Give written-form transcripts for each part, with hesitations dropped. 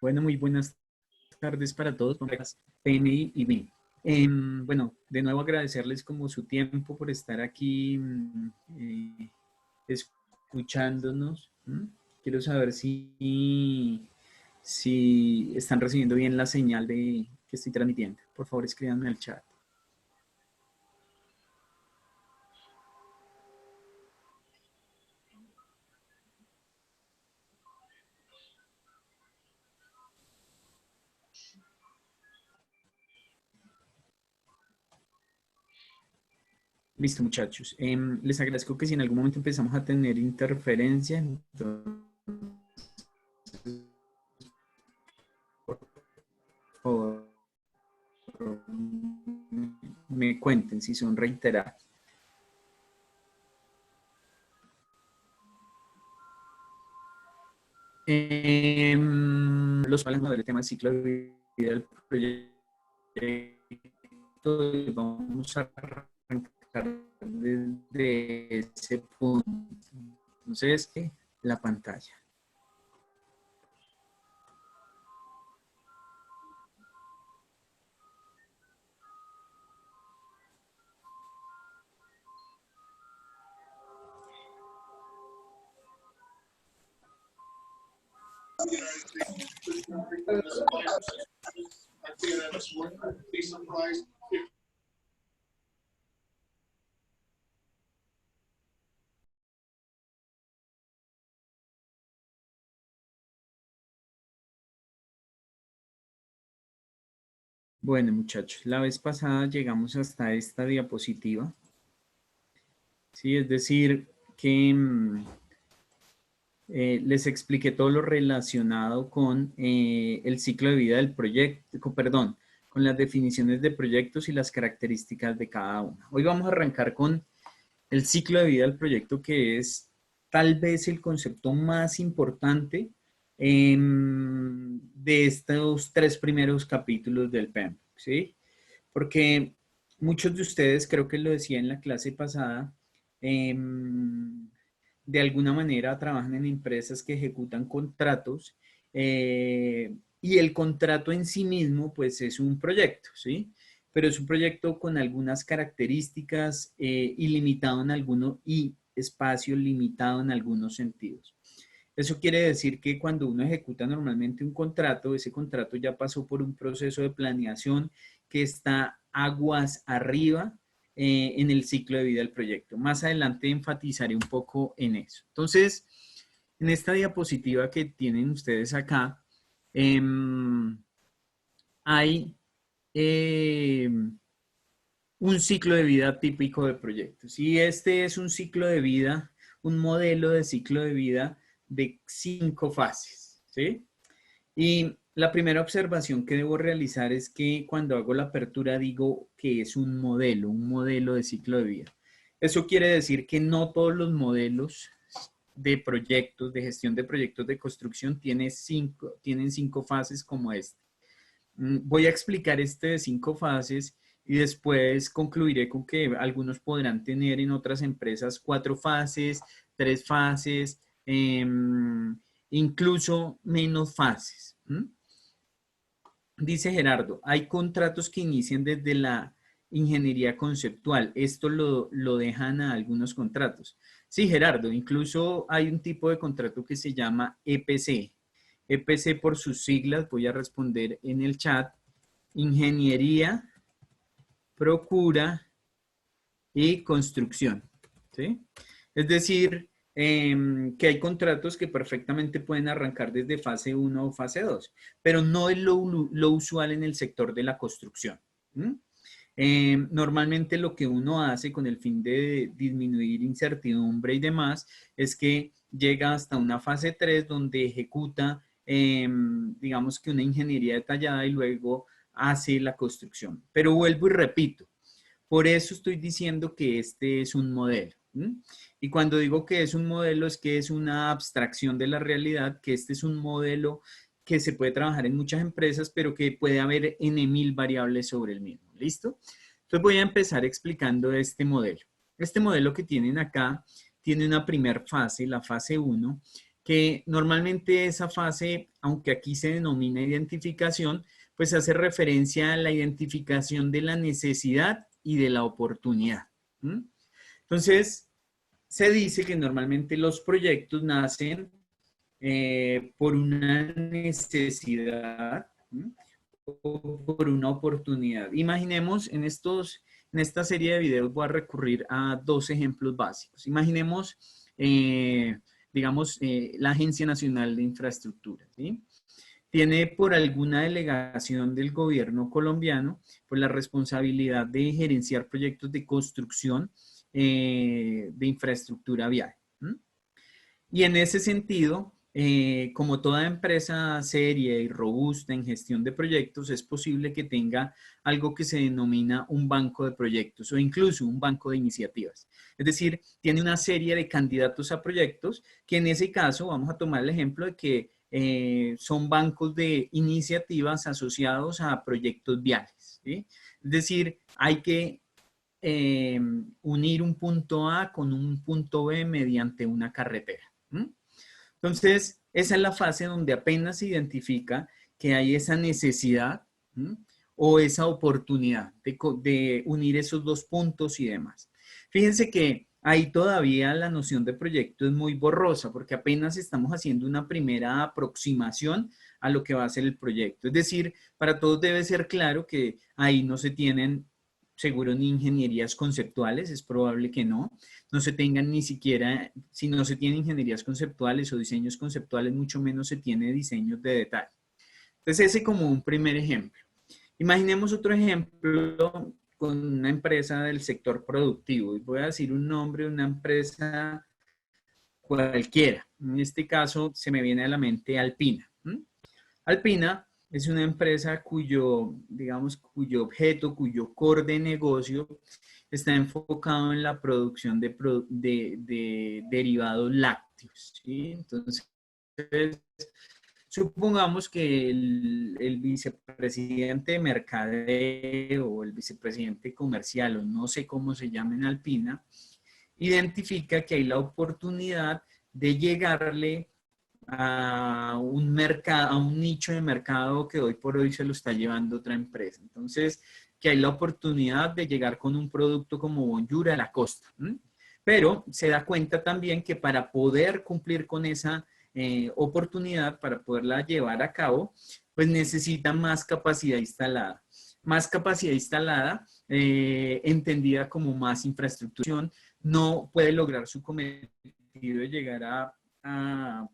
Bueno, muy buenas tardes para todos, colegas PMI y BIM. Bueno, de nuevo agradecerles como su tiempo por estar aquí escuchándonos. Quiero saber si están recibiendo bien la señal de que estoy transmitiendo. Por favor, escríbanme al chat. Listo, muchachos. Les agradezco que si en algún momento empezamos a tener interferencia, entonces, por favor, me cuenten si son reiteradas. Los cuales del tema del ciclo de vida del proyecto, y vamos a arrancar desde ese punto. Entonces, la pantalla. Bueno, muchachos, la vez pasada llegamos hasta esta diapositiva. Sí, es decir, que les expliqué todo lo relacionado con el ciclo de vida del proyecto, perdón, con las definiciones de proyectos y las características de cada una. Hoy vamos a arrancar con el ciclo de vida del proyecto, que es tal vez el concepto más importante de estos 3 primeros capítulos del PEM, ¿sí? Porque muchos de ustedes, creo que lo decía en la clase pasada, de alguna manera trabajan en empresas que ejecutan contratos y el contrato en sí mismo pues es un proyecto, ¿sí? Pero es un proyecto con algunas características ilimitado en algunos y espacio limitado en algunos sentidos. Eso quiere decir que cuando uno ejecuta normalmente un contrato, ese contrato ya pasó por un proceso de planeación que está aguas arriba en el ciclo de vida del proyecto. Más adelante enfatizaré un poco en eso. Entonces, en esta diapositiva que tienen ustedes acá, eh, hay un ciclo de vida típico de proyectos. Y este es un ciclo de vida, un modelo de ciclo de vida de 5 fases, ¿sí? Y la primera observación que debo realizar es que cuando hago la apertura digo que es un modelo de ciclo de vida. Eso quiere decir que no todos los modelos de proyectos, de gestión de proyectos de construcción tienen 5 fases como este. Voy a explicar este de 5 fases y después concluiré con que algunos podrán tener en otras empresas 4 fases, 3 fases, incluso menos fases. Dice Gerardo, hay contratos que inician desde la ingeniería conceptual. Esto lo dejan a algunos contratos. Sí, Gerardo, incluso hay un tipo de contrato que se llama EPC. EPC por sus siglas, voy a responder en el chat. Ingeniería, procura y construcción. ¿Sí? Es decir, que hay contratos que perfectamente pueden arrancar desde fase 1 o fase 2, pero no es lo usual en el sector de la construcción. Normalmente lo que uno hace con el fin de disminuir incertidumbre y demás es que llega hasta una fase 3 donde ejecuta, digamos que una ingeniería detallada y luego hace la construcción. Pero vuelvo y repito, por eso estoy diciendo que este es un modelo. Y cuando digo que es un modelo es que es una abstracción de la realidad, que este es un modelo que se puede trabajar en muchas empresas, pero que puede haber N 1000 variables sobre el mismo. ¿Listo? Entonces voy a empezar explicando este modelo. Este modelo que tienen acá tiene una primera fase, la fase 1, que normalmente esa fase, aunque aquí se denomina identificación, pues hace referencia a la identificación de la necesidad y de la oportunidad. ¿Mm? Entonces, se dice que normalmente los proyectos nacen por una necesidad, ¿m? O por una oportunidad. Imaginemos en esta serie de videos voy a recurrir a dos ejemplos básicos. Imaginemos, digamos, la Agencia Nacional de Infraestructura, ¿sí? Tiene por alguna delegación del gobierno colombiano pues la responsabilidad de gerenciar proyectos de construcción de infraestructura vial. ¿Mm? Y en ese sentido, como toda empresa seria y robusta en gestión de proyectos, es posible que tenga algo que se denomina un banco de proyectos o incluso un banco de iniciativas. Es decir, tiene una serie de candidatos a proyectos que en ese caso, vamos a tomar el ejemplo de que son bancos de iniciativas asociados a proyectos viales, ¿sí? Es decir, hay que unir un punto A con un punto B mediante una carretera. ¿Mm? Entonces, esa es la fase donde apenas se identifica que hay esa necesidad, ¿m? O esa oportunidad de unir esos dos puntos y demás. Fíjense que ahí todavía la noción de proyecto es muy borrosa porque apenas estamos haciendo una primera aproximación a lo que va a ser el proyecto. Es decir, para todos debe ser claro que ahí no se tienen seguro ni ingenierías conceptuales, es probable que no se tengan ni siquiera, si no se tienen ingenierías conceptuales o diseños conceptuales, mucho menos se tiene diseños de detalle. Entonces, ese como un primer ejemplo. Imaginemos otro ejemplo con una empresa del sector productivo. Y voy a decir un nombre de una empresa cualquiera. En este caso, se me viene a la mente Alpina. ¿Mm? Alpina es una empresa cuyo, digamos, cuyo objeto, cuyo core de negocio está enfocado en la producción de derivados lácteos, ¿sí? Entonces, supongamos que el vicepresidente de mercadeo o el vicepresidente comercial, o no sé cómo se llama en Alpina, identifica que hay la oportunidad de llegarle a un mercado, a un nicho de mercado que hoy por hoy se lo está llevando otra empresa. Entonces, que hay la oportunidad de llegar con un producto como Bonjour a la costa. ¿M? Pero se da cuenta también que para poder cumplir con esa oportunidad, para poderla llevar a cabo, pues necesita más capacidad instalada. Más capacidad instalada, entendida como más infraestructura, no puede lograr su cometido de llegar a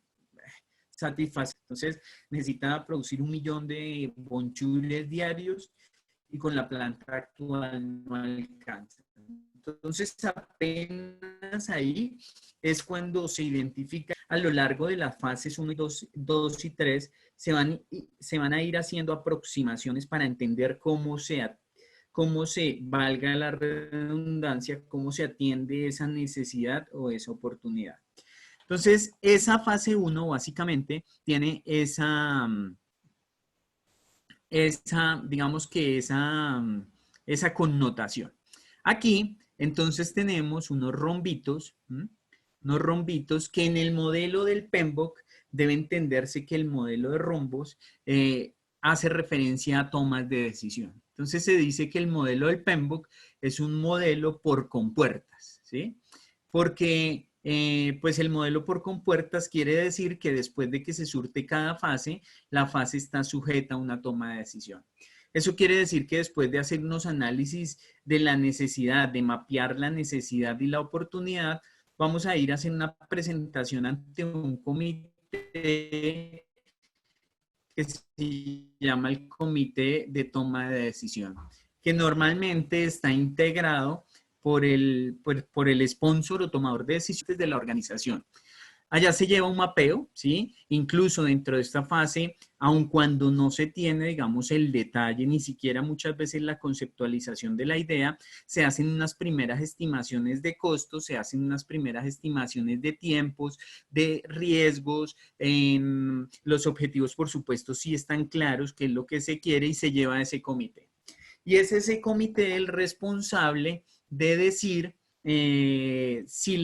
satisfacer. Entonces, necesita producir 1 millón de bonchures diarios y con la planta actual no alcanza. Entonces, apenas ahí es cuando se identifica a lo largo de las fases 1 y 2 y 3, se van a ir haciendo aproximaciones para entender cómo se, valga la redundancia, cómo se atiende esa necesidad o esa oportunidad. Entonces, esa fase 1 básicamente tiene digamos que esa connotación. Aquí, entonces, tenemos unos rombitos que en el modelo del PMBOK debe entenderse que el modelo de rombos hace referencia a tomas de decisión. Entonces, se dice que el modelo del PMBOK es un modelo por compuertas, ¿sí? Porque pues el modelo por compuertas quiere decir que después de que se surte cada fase, la fase está sujeta a una toma de decisión. Eso quiere decir que después de hacer unos análisis de la necesidad, de mapear la necesidad y la oportunidad, vamos a ir a hacer una presentación ante un comité que se llama el Comité de Toma de Decisión, que normalmente está integrado por el sponsor o tomador de decisiones de la organización. Allá se lleva un mapeo, ¿sí? Incluso dentro de esta fase, aun cuando no se tiene, digamos, el detalle, ni siquiera muchas veces la conceptualización de la idea, se hacen unas primeras estimaciones de costos, se hacen unas primeras estimaciones de tiempos, de riesgos, los objetivos, por supuesto, sí están claros, qué es lo que se quiere y se lleva a ese comité. Y es ese comité el responsable de decir si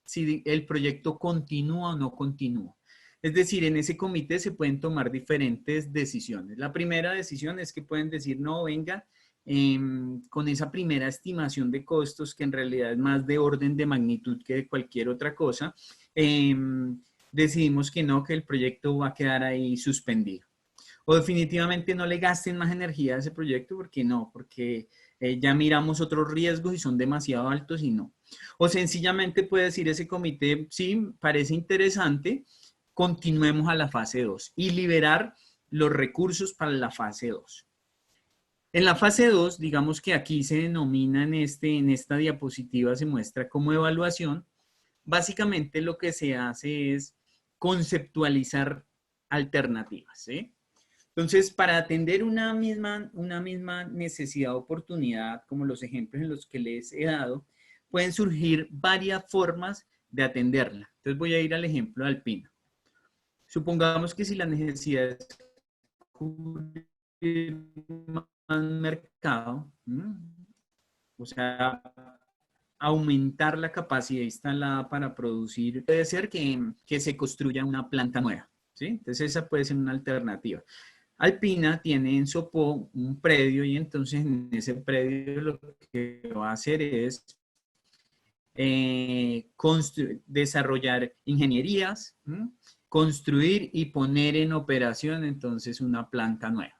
si el proyecto continúa o no continúa. Es decir, en ese comité se pueden tomar diferentes decisiones. La primera decisión es que pueden decir, no, venga, con esa primera estimación de costos, que en realidad es más de orden de magnitud que de cualquier otra cosa, decidimos que no, que el proyecto va a quedar ahí suspendido. O definitivamente no le gasten más energía a ese proyecto porque no, porque ya miramos otros riesgos y son demasiado altos y no. O sencillamente puede decir ese comité, sí, parece interesante, continuemos a la fase 2 y liberar los recursos para la fase 2. En la fase 2, digamos que aquí se denomina en esta diapositiva, se muestra como evaluación. Básicamente lo que se hace es conceptualizar alternativas, ¿sí? Entonces, para atender una misma necesidad o oportunidad, como los ejemplos en los que les he dado, pueden surgir varias formas de atenderla. Entonces, voy a ir al ejemplo de Alpina. Supongamos que si la necesidad es cubrir más mercado, o sea, aumentar la capacidad instalada para producir, puede ser que se construya una planta nueva, ¿sí? Entonces, esa puede ser una alternativa. Alpina tiene en Sopó un predio y entonces en ese predio lo que va a hacer es desarrollar ingenierías, construir y poner en operación entonces una planta nueva.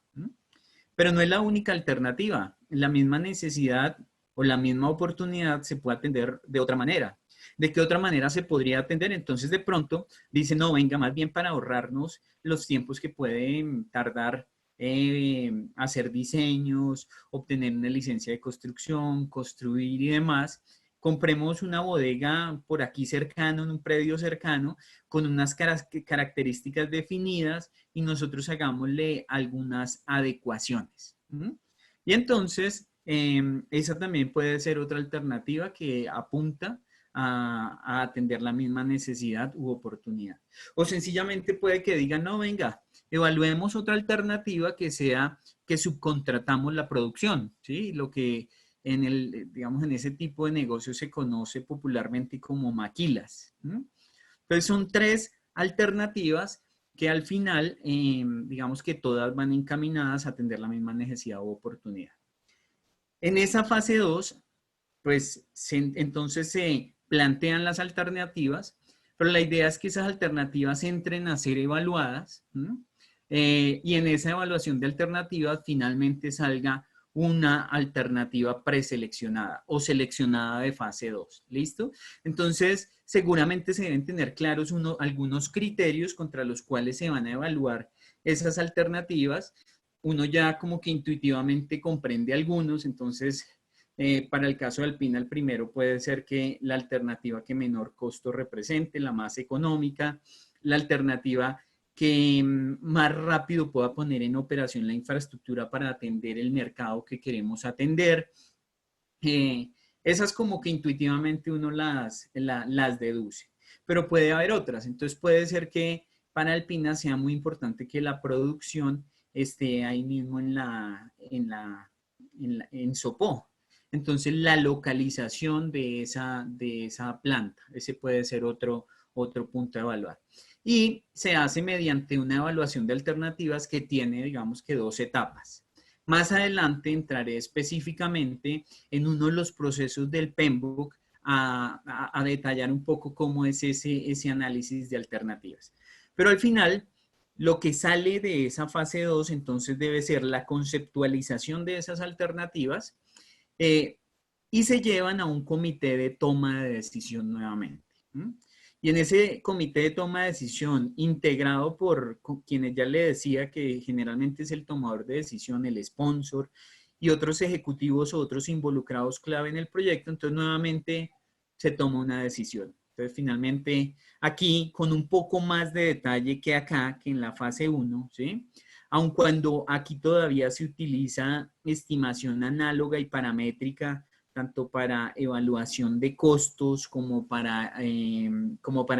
Pero no es la única alternativa. La misma necesidad o la misma oportunidad se puede atender de otra manera. ¿De qué otra manera se podría atender? Entonces de pronto dice, no, venga, más bien para ahorrarnos los tiempos que pueden tardar hacer diseños, obtener una licencia de construcción, construir y demás, compremos una bodega por aquí cercano, en un predio cercano, con unas características definidas y nosotros hagámosle algunas adecuaciones. Y entonces, esa también puede ser otra alternativa que apunta a atender la misma necesidad u oportunidad. O sencillamente puede que digan, no, venga, evaluemos otra alternativa que sea que subcontratamos la producción, ¿sí? Lo que digamos, en ese tipo de negocio se conoce popularmente como maquilas. Entonces son tres alternativas que al final, digamos que todas van encaminadas a atender la misma necesidad u oportunidad. En esa fase 2, pues entonces se plantean las alternativas, pero la idea es que esas alternativas entren a ser evaluadas y en esa evaluación de alternativas finalmente salga una alternativa preseleccionada o seleccionada de fase 2. ¿Listo? Entonces, seguramente se deben tener claros algunos criterios contra los cuales se van a evaluar esas alternativas. Uno ya como que intuitivamente comprende algunos, entonces para el caso de Alpina, el primero puede ser que la alternativa que menor costo represente, la más económica, la alternativa que más rápido pueda poner en operación la infraestructura para atender el mercado que queremos atender. Esas como que intuitivamente uno las deduce, pero puede haber otras. Entonces puede ser que para Alpina sea muy importante que la producción esté ahí mismo en Sopó. Entonces la localización de esa planta, ese puede ser otro punto a evaluar. Y se hace mediante una evaluación de alternativas que tiene, digamos que 2 etapas. Más adelante entraré específicamente en uno de los procesos del PMBOK a detallar un poco cómo es ese análisis de alternativas. Pero al final, lo que sale de esa fase 2 entonces debe ser la conceptualización de esas alternativas y se llevan a un comité de toma de decisión nuevamente. Y en ese comité de toma de decisión, integrado por quienes ya le decía que generalmente es el tomador de decisión, el sponsor y otros ejecutivos o otros involucrados clave en el proyecto, entonces nuevamente se toma una decisión. Entonces finalmente aquí con un poco más de detalle que acá, que en la fase 1, ¿sí? Aun cuando aquí todavía se utiliza estimación análoga y paramétrica, tanto para evaluación de costos como para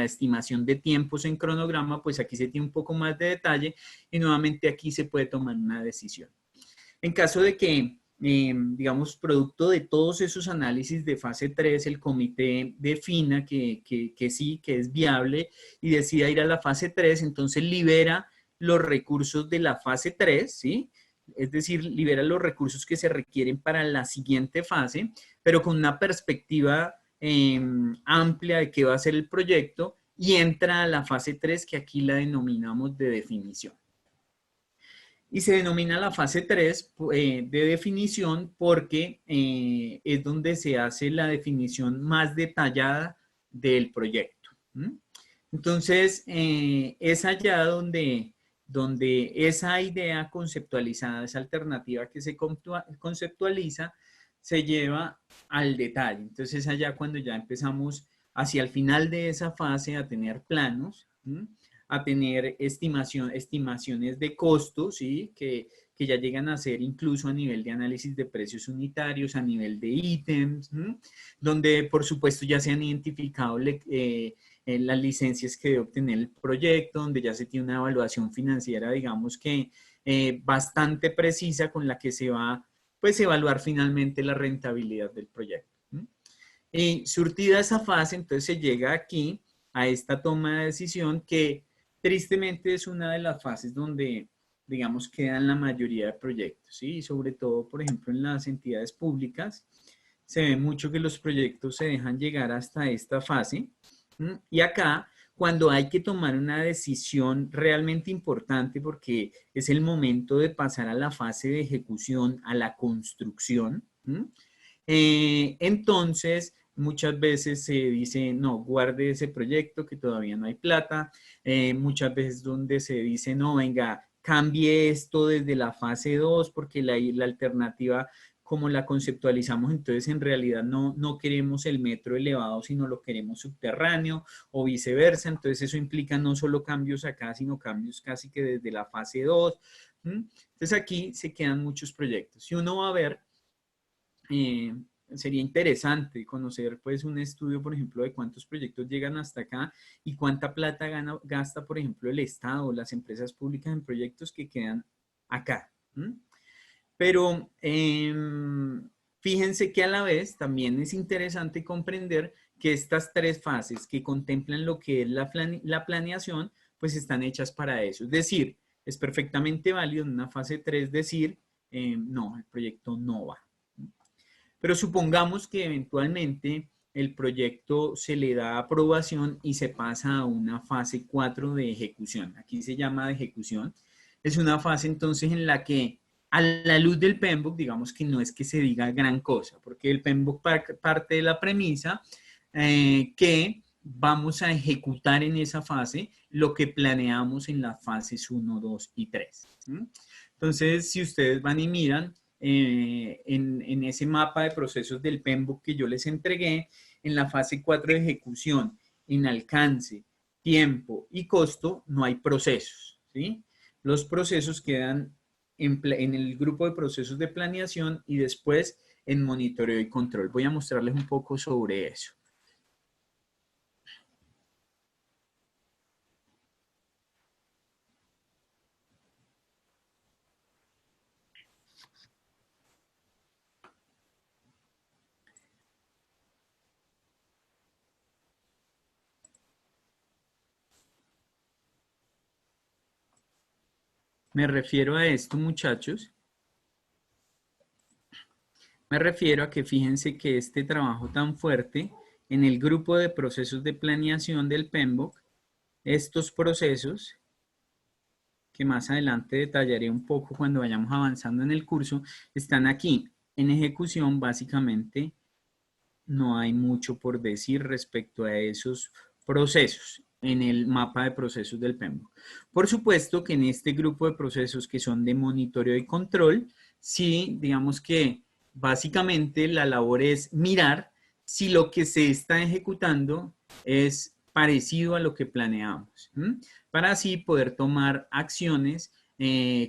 estimación de tiempos en cronograma, pues aquí se tiene un poco más de detalle y nuevamente aquí se puede tomar una decisión. En caso de que digamos, producto de todos esos análisis de fase 3, el comité defina que sí, que es viable y decida ir a la fase 3, entonces libera los recursos de la fase 3, ¿sí? Es decir, libera los recursos que se requieren para la siguiente fase, pero con una perspectiva amplia de qué va a ser el proyecto y entra a la fase 3, que aquí la denominamos de definición. Y se denomina la fase 3 de definición porque es donde se hace la definición más detallada del proyecto. Entonces, es allá donde esa idea conceptualizada, esa alternativa que se conceptualiza, se lleva al detalle. Entonces, es allá cuando ya empezamos hacia el final de esa fase a tener planos, a tener estimaciones de costos, ¿sí? Que ya llegan a ser incluso a nivel de análisis de precios unitarios, a nivel de ítems, donde por supuesto ya se han identificado las licencias que debe obtener el proyecto, donde ya se tiene una evaluación financiera, digamos que bastante precisa con la que se va pues evaluar finalmente la rentabilidad del proyecto. Y surtida esa fase, entonces se llega aquí a esta toma de decisión que tristemente es una de las fases donde, digamos, quedan la mayoría de proyectos, ¿sí? Y sobre todo, por ejemplo, en las entidades públicas, se ve mucho que los proyectos se dejan llegar hasta esta fase. Y acá, cuando hay que tomar una decisión realmente importante, porque es el momento de pasar a la fase de ejecución, a la construcción, entonces, muchas veces se dice, no, guarde ese proyecto que todavía no hay plata. Muchas veces donde se dice, no, venga, cambie esto desde la fase 2 porque la alternativa, como la conceptualizamos, entonces en realidad no queremos el metro elevado, sino lo queremos subterráneo o viceversa. Entonces eso implica no solo cambios acá, sino cambios casi que desde la fase 2. Entonces aquí se quedan muchos proyectos. Si uno va a ver sería interesante conocer pues un estudio, por ejemplo, de cuántos proyectos llegan hasta acá y cuánta plata gasta, por ejemplo, el Estado o las empresas públicas en proyectos que quedan acá. Pero fíjense que a la vez también es interesante comprender que estas tres fases que contemplan lo que es la planeación, pues están hechas para eso. Es decir, es perfectamente válido en una fase 3 decir, no, el proyecto no va. Pero supongamos que eventualmente el proyecto se le da aprobación y se pasa a una fase 4 de ejecución. Aquí se llama de ejecución. Es una fase entonces en la que a la luz del PMBOK, digamos que no es que se diga gran cosa, porque el PMBOK parte de la premisa que vamos a ejecutar en esa fase lo que planeamos en las fases 1, 2 y 3. Entonces, si ustedes van y miran, en ese mapa de procesos del PMBOK que yo les entregué, en la fase 4 de ejecución, en alcance, tiempo y costo, no hay procesos, ¿sí? Los procesos quedan en el grupo de procesos de planeación y después en monitoreo y control. Voy a mostrarles un poco sobre eso. Me refiero a esto, muchachos. Me refiero a que fíjense que este trabajo tan fuerte en el grupo de procesos de planeación del PMBOK, estos procesos, que más adelante detallaré un poco cuando vayamos avanzando en el curso, están aquí. En ejecución, básicamente, no hay mucho por decir respecto a esos procesos en el mapa de procesos del PMBOK. Por supuesto que en este grupo de procesos que son de monitoreo y control, sí, digamos que básicamente la labor es mirar si lo que se está ejecutando es parecido a lo que planeamos, para así poder tomar acciones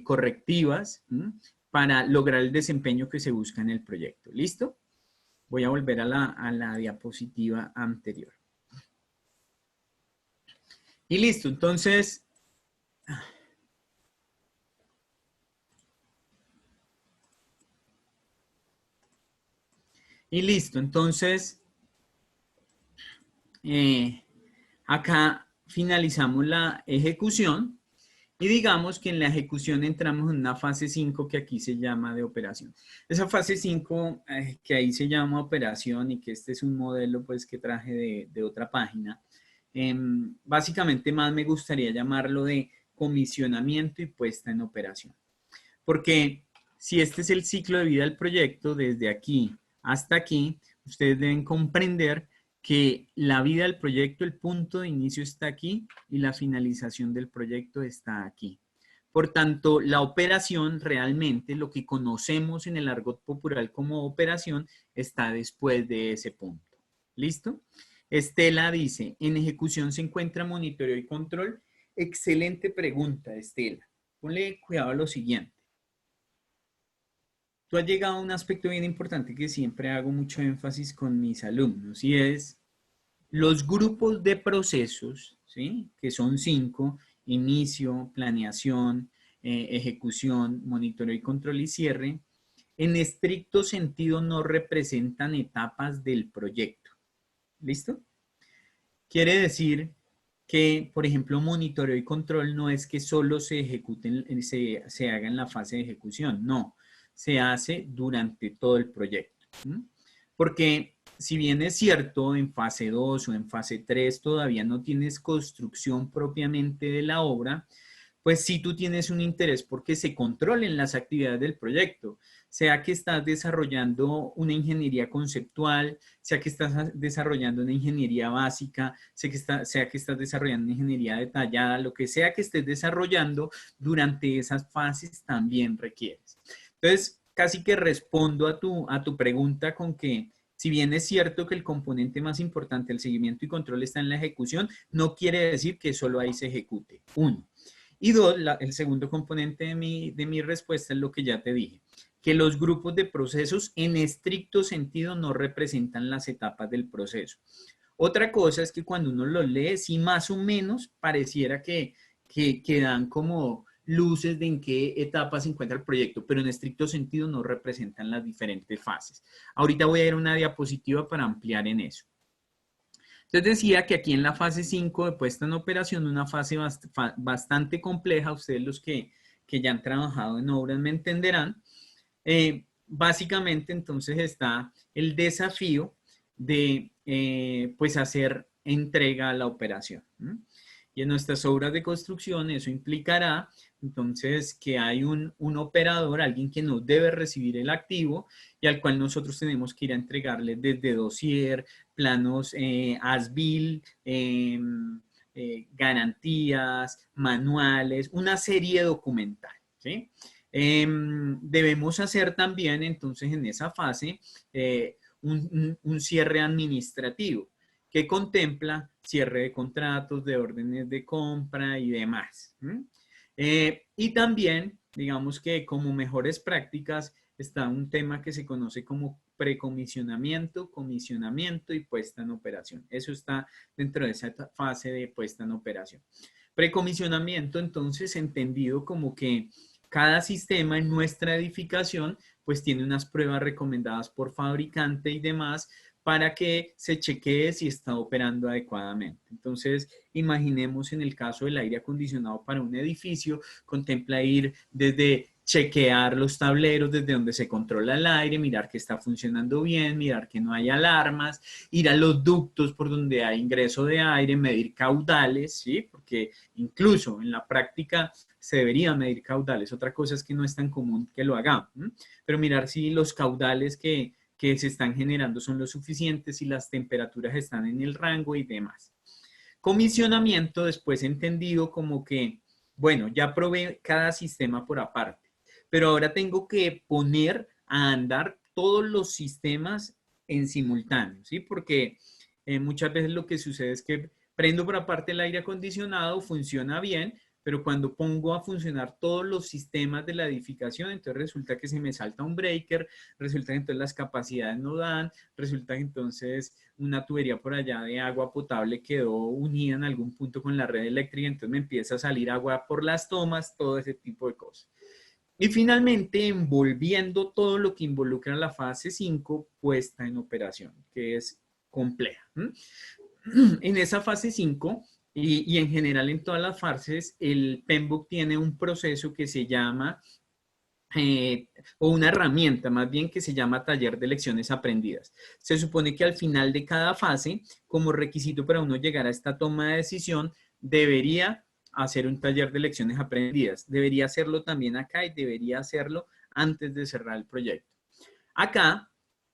correctivas para lograr el desempeño que se busca en el proyecto. ¿Listo? Voy a volver a la diapositiva anterior. Y listo, entonces, Y listo, entonces acá finalizamos la ejecución y digamos que en la ejecución entramos en una fase 5 que aquí se llama de operación. Esa fase 5 que ahí se llama operación y que este es un modelo pues que traje de otra página, básicamente más me gustaría llamarlo de comisionamiento y puesta en operación. Porque si este es el ciclo de vida del proyecto, desde aquí hasta aquí, ustedes deben comprender que la vida del proyecto, el punto de inicio está aquí y la finalización del proyecto está aquí. Por tanto, la operación realmente, lo que conocemos en el argot popular como operación, está después de ese punto. ¿Listo? Estela dice, en ejecución se encuentra monitoreo y control. Excelente pregunta, Estela. Ponle cuidado a lo siguiente. Tú has llegado a un aspecto bien importante que siempre hago mucho énfasis con mis alumnos y es los grupos de procesos, ¿sí? Que son 5, inicio, planeación, ejecución, monitoreo y control y cierre, en estricto sentido no representan etapas del proyecto. ¿Listo? Quiere decir que, por ejemplo, monitoreo y control no es que solo se ejecuten, se haga en la fase de ejecución, no, se hace durante todo el proyecto. ¿Mm? Porque si bien es cierto, en fase 2 o en fase 3 todavía no tienes construcción propiamente de la obra, pues sí tú tienes un interés porque se controlen las actividades del proyecto, sea que estás desarrollando una ingeniería conceptual, sea que estás desarrollando una ingeniería básica, sea que estás desarrollando una ingeniería detallada, lo que sea que estés desarrollando durante esas fases también requieres. Entonces, casi que respondo a tu pregunta con que si bien es cierto que el componente más importante, el seguimiento y control, está en la ejecución, no quiere decir que solo ahí se ejecute. Uno. Y dos, el segundo componente de mi respuesta es lo que ya te dije, que los grupos de procesos en estricto sentido no representan las etapas del proceso. Otra cosa es que cuando uno los lee, sí más o menos pareciera que dan como luces de en qué etapa se encuentra el proyecto, pero en estricto sentido no representan las diferentes fases. Ahorita voy a ir a una diapositiva para ampliar en eso. Entonces decía que aquí en la fase 5 de puesta en operación, una fase bastante compleja, ustedes los que ya han trabajado en obras me entenderán, básicamente entonces está el desafío de pues hacer entrega a la operación. ¿Mm? Y en nuestras obras de construcción eso implicará entonces que hay un operador, alguien que nos debe recibir el activo y al cual nosotros tenemos que ir a entregarle desde dossier, planos ASBIL, garantías, manuales, una serie documental. ¿Sí? Debemos hacer también entonces en esa fase un cierre administrativo que contempla cierre de contratos, de órdenes de compra y demás. Y también, digamos que como mejores prácticas está un tema que se conoce como precomisionamiento, comisionamiento y puesta en operación. Eso está dentro de esa fase de puesta en operación. Precomisionamiento, entonces, entendido como que cada sistema en nuestra edificación pues tiene unas pruebas recomendadas por fabricante y demás para que se chequee si está operando adecuadamente. Entonces, imaginemos en el caso del aire acondicionado para un edificio, contempla ir desde chequear los tableros desde donde se controla el aire, mirar que está funcionando bien, mirar que no hay alarmas, ir a los ductos por donde hay ingreso de aire, medir caudales, ¿sí? Porque incluso en la práctica se deberían medir caudales. Otra cosa es que no es tan común que lo hagamos, ¿sí? Pero mirar si los caudales que se están generando son los suficientes, y las temperaturas están en el rango y demás. Comisionamiento, después entendido como que, bueno, ya probé cada sistema por aparte, pero ahora tengo que poner a andar todos los sistemas en simultáneo, ¿sí? Porque muchas veces lo que sucede es que prendo por aparte el aire acondicionado, funciona bien, pero cuando pongo a funcionar todos los sistemas de la edificación, entonces resulta que se me salta un breaker, resulta que entonces las capacidades no dan, resulta que entonces una tubería por allá de agua potable quedó unida en algún punto con la red eléctrica, entonces me empieza a salir agua por las tomas, todo ese tipo de cosas. Y finalmente, envolviendo todo lo que involucra la fase 5, puesta en operación, que es compleja. En esa fase 5 y en general en todas las fases, el PMBOK tiene un proceso que se llama, o una herramienta más bien que se llama taller de lecciones aprendidas. Se supone que al final de cada fase, como requisito para uno llegar a esta toma de decisión, debería hacer un taller de lecciones aprendidas. Debería hacerlo también acá y debería hacerlo antes de cerrar el proyecto. Acá,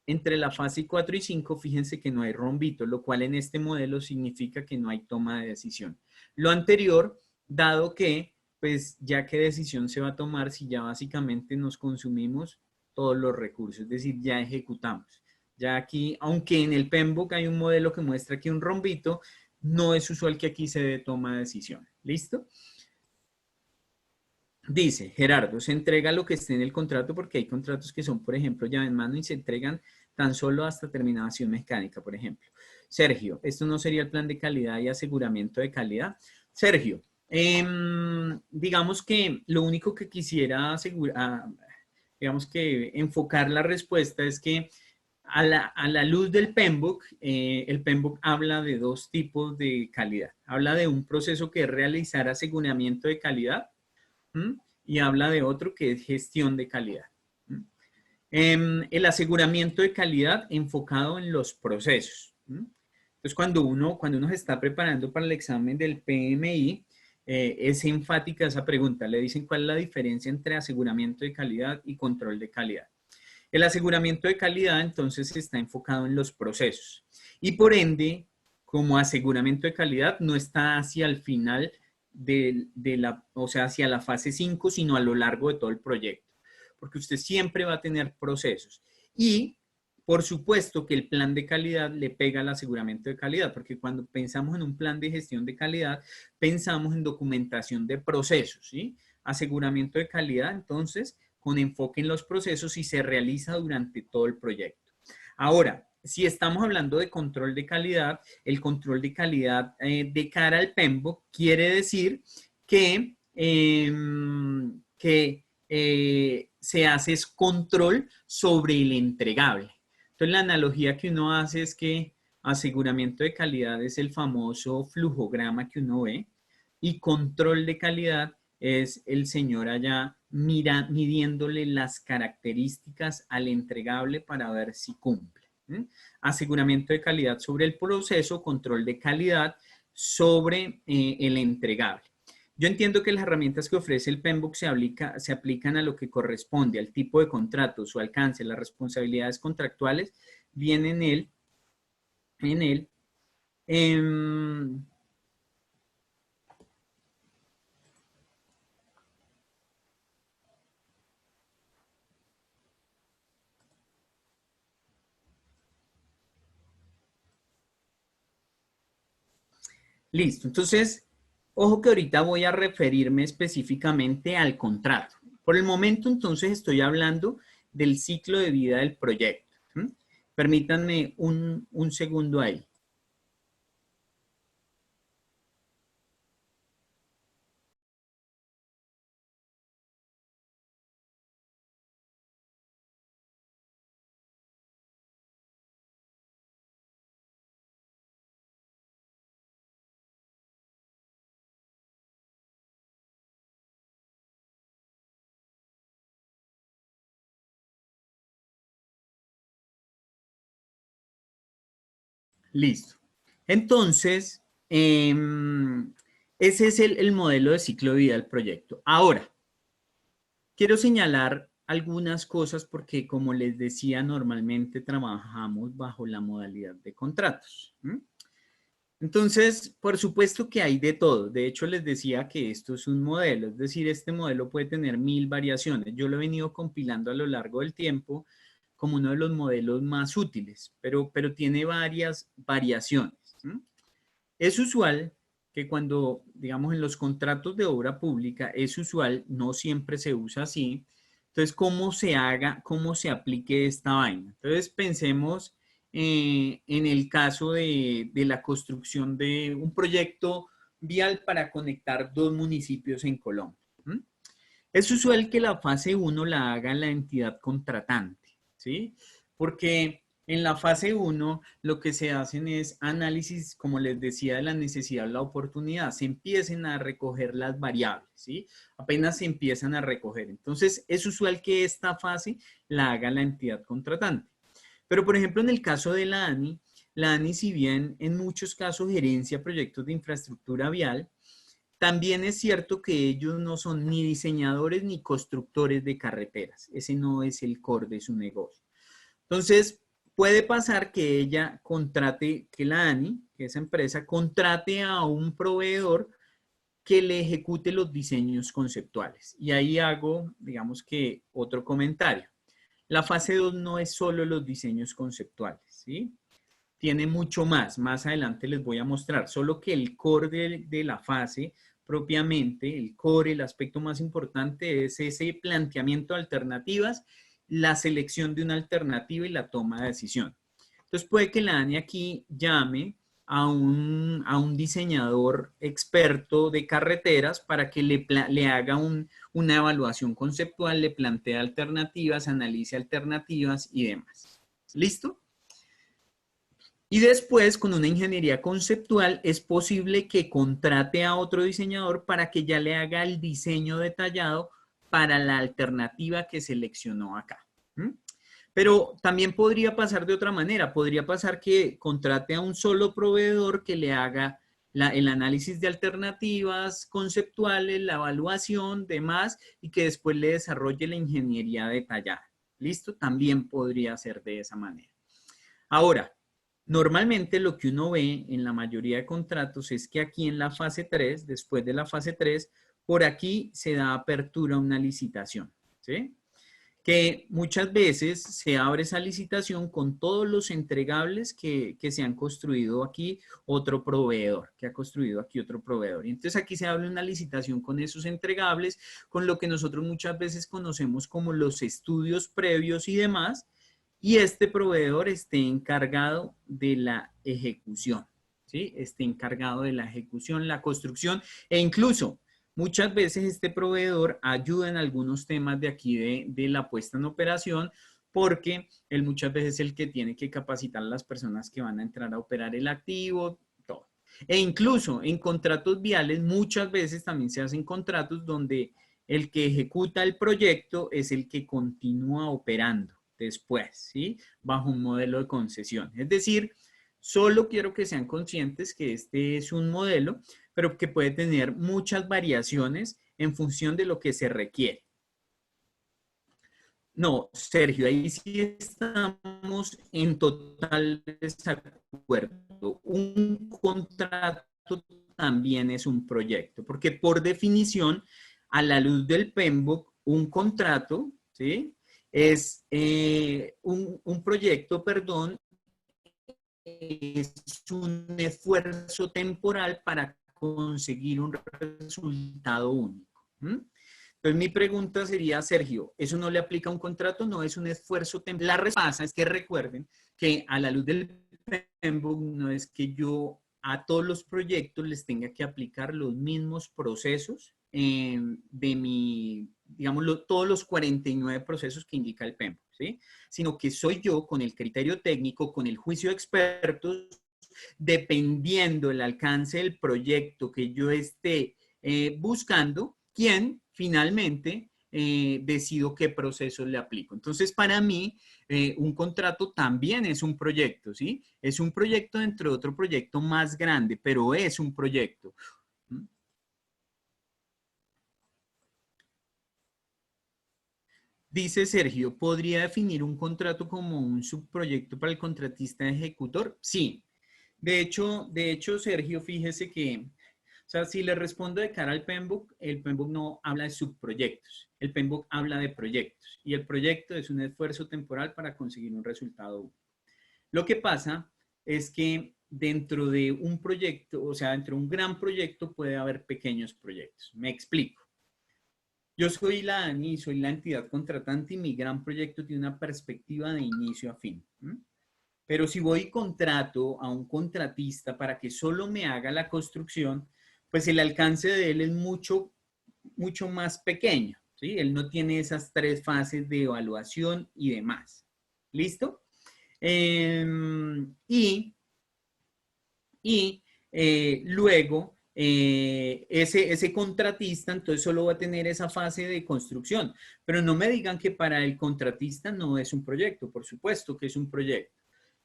entre la fase 4 y 5, fíjense que no hay rombito, lo cual en este modelo significa que no hay toma de decisión. Lo anterior, dado que, pues ya qué decisión se va a tomar si ya básicamente nos consumimos todos los recursos, es decir, ya ejecutamos. Ya aquí, aunque en el PMBOK hay un modelo que muestra aquí un rombito, no es usual que aquí se dé toma de decisión. ¿Listo? Dice, Gerardo, se entrega lo que esté en el contrato porque hay contratos que son, por ejemplo, llave en mano y se entregan tan solo hasta terminación mecánica, por ejemplo. Sergio, ¿esto no sería el plan de calidad y aseguramiento de calidad? Sergio, digamos que lo único que quisiera asegurar, digamos que enfocar la respuesta es que a la luz del PMBOK, el PMBOK habla de dos tipos de calidad. Habla de un proceso que es realizar aseguramiento de calidad, y habla de otro que es gestión de calidad. El aseguramiento de calidad enfocado en los procesos. Entonces, cuando uno se está preparando para el examen del PMI, es enfática esa pregunta. Le dicen cuál es la diferencia entre aseguramiento de calidad y control de calidad. El aseguramiento de calidad, entonces, está enfocado en los procesos. Y por ende, como aseguramiento de calidad, no está hacia el final o sea, hacia la fase 5, sino a lo largo de todo el proyecto. Porque usted siempre va a tener procesos. Y, por supuesto, que el plan de calidad le pega al aseguramiento de calidad, porque cuando pensamos en un plan de gestión de calidad, pensamos en documentación de procesos, ¿sí? Aseguramiento de calidad, entonces, con enfoque en los procesos y se realiza durante todo el proyecto. Ahora, si estamos hablando de control de calidad, el control de calidad de cara al PMBOK quiere decir que, se hace es control sobre el entregable. Entonces, la analogía que uno hace es que aseguramiento de calidad es el famoso flujograma que uno ve y control de calidad es el señor allá midiéndole las características al entregable para ver si cumple. Aseguramiento de calidad sobre el proceso, control de calidad sobre el entregable. Yo entiendo que las herramientas que ofrece el PMBOK se aplican a lo que corresponde, al tipo de contrato, su alcance, las responsabilidades contractuales, vienen en él. Listo, entonces, ojo que ahorita voy a referirme específicamente al contrato. Por el momento, entonces, estoy hablando del ciclo de vida del proyecto. Permítanme un segundo ahí. Listo. Entonces, ese es el modelo de ciclo de vida del proyecto. Ahora, quiero señalar algunas cosas porque, como les decía, normalmente trabajamos bajo la modalidad de contratos. Entonces, por supuesto que hay de todo. De hecho, les decía que esto es un modelo, es decir, este modelo puede tener 1000 variaciones. Yo lo he venido compilando a lo largo del tiempo como uno de los modelos más útiles, pero tiene varias variaciones. Es usual que cuando, digamos, en los contratos de obra pública, es usual, no siempre se usa así. Entonces, ¿cómo se haga, cómo se aplique esta vaina? Entonces, pensemos en el caso de la construcción de un proyecto vial para conectar dos municipios en Colombia. Es usual que la fase 1 la haga la entidad contratante, ¿sí? Porque en la fase 1 lo que se hacen es análisis, como les decía, de la necesidad, la oportunidad. Se empiezan a recoger las variables, ¿sí? Apenas se empiezan a recoger. Entonces, es usual que esta fase la haga la entidad contratante. Pero, por ejemplo, en el caso de la ANI, si bien en muchos casos gerencia proyectos de infraestructura vial, también es cierto que ellos no son ni diseñadores ni constructores de carreteras. Ese no es el core de su negocio. Entonces, puede pasar que ella contrate, que la ANI, que esa empresa, contrate a un proveedor que le ejecute los diseños conceptuales. Y ahí hago, digamos que, otro comentario. La fase 2 no es solo los diseños conceptuales, ¿sí? Tiene mucho más. Más adelante les voy a mostrar. Solo que el core de la fase propiamente, el core, el aspecto más importante es ese planteamiento de alternativas, la selección de una alternativa y la toma de decisión. Entonces puede que la ANI aquí llame a un diseñador experto de carreteras para que le haga una evaluación conceptual, le plantee alternativas, analice alternativas y demás. ¿Listo? Y después, con una ingeniería conceptual, es posible que contrate a otro diseñador para que ya le haga el diseño detallado para la alternativa que seleccionó acá. ¿Mm? Pero también podría pasar de otra manera. Podría pasar que contrate a un solo proveedor que le haga el análisis de alternativas conceptuales, la evaluación, demás, y que después le desarrolle la ingeniería detallada. ¿Listo? También podría ser de esa manera. Ahora, normalmente lo que uno ve en la mayoría de contratos es que aquí en la fase 3, después de la fase 3, por aquí se da apertura a una licitación, ¿sí? Que muchas veces se abre esa licitación con todos los entregables que se han construido aquí otro proveedor, que ha construido aquí otro proveedor. Y entonces aquí se abre una licitación con esos entregables, con lo que nosotros muchas veces conocemos como los estudios previos y demás, y este proveedor esté encargado de la ejecución, ¿sí? Esté encargado de la ejecución, la construcción e incluso muchas veces este proveedor ayuda en algunos temas de aquí de la puesta en operación porque él muchas veces es el que tiene que capacitar a las personas que van a entrar a operar el activo, todo. E incluso en contratos viales muchas veces también se hacen contratos donde el que ejecuta el proyecto es el que continúa operando después, ¿sí? Bajo un modelo de concesión. Es decir, solo quiero que sean conscientes que este es un modelo, pero que puede tener muchas variaciones en función de lo que se requiere. No, Sergio, ahí sí estamos en total desacuerdo. Un contrato también es un proyecto, porque por definición, a la luz del PMBOK, un contrato, ¿sí? Es un proyecto, perdón, es un esfuerzo temporal para conseguir un resultado único. ¿Mm? Entonces mi pregunta sería, Sergio, ¿eso no le aplica a un contrato? ¿No es un esfuerzo temporal? La respuesta es que recuerden que a la luz del PMBOK no es que yo a todos los proyectos les tenga que aplicar los mismos procesos de mi, digamos, todos los 49 procesos que indica el PMBOK, ¿sí? Sino que soy yo con el criterio técnico, con el juicio de expertos, dependiendo del alcance del proyecto que yo esté buscando, quien finalmente decido qué procesos le aplico. Entonces, para mí, un contrato también es un proyecto, ¿sí? Es un proyecto dentro de otro proyecto más grande, pero es un proyecto. Dice Sergio, ¿podría definir un contrato como un subproyecto para el contratista ejecutor? Sí. De hecho, Sergio, fíjese que, o sea, si le respondo de cara al PMBOK, el PMBOK no habla de subproyectos, el PMBOK habla de proyectos y el proyecto es un esfuerzo temporal para conseguir un resultado. Lo que pasa es que dentro de un proyecto, o sea, dentro de un gran proyecto puede haber pequeños proyectos. Me explico. Yo soy la ANI, soy la entidad contratante y mi gran proyecto tiene una perspectiva de inicio a fin. ¿Mm? Pero si voy y contrato a un contratista para que solo me haga la construcción, pues el alcance de él es mucho, mucho más pequeño, ¿sí? Él no tiene esas 3 fases de evaluación y demás. ¿Listo? Y luego, ese contratista entonces solo va a tener esa fase de construcción. Pero no me digan que para el contratista no es un proyecto, por supuesto que es un proyecto.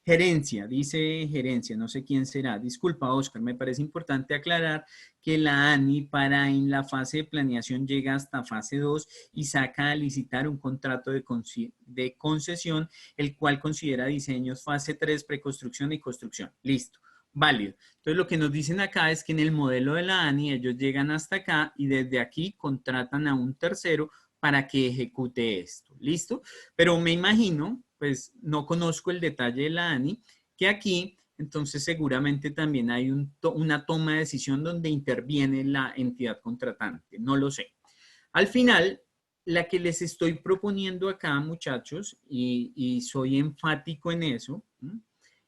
Gerencia, dice gerencia, no sé quién será. Disculpa, Oscar, me parece importante aclarar que la ANI en la fase de planeación llega hasta fase 2 y saca a licitar un contrato de concesión, el cual considera diseños fase 3, preconstrucción y construcción. Listo, válido. Entonces, lo que nos dicen acá es que en el modelo de la ANI ellos llegan hasta acá y desde aquí contratan a un tercero para que ejecute esto. ¿Listo? Pero me imagino, pues no conozco el detalle de la ANI, que aquí entonces seguramente también hay una toma de decisión donde interviene la entidad contratante. No lo sé. Al final, la que les estoy proponiendo acá, muchachos, y soy enfático en eso,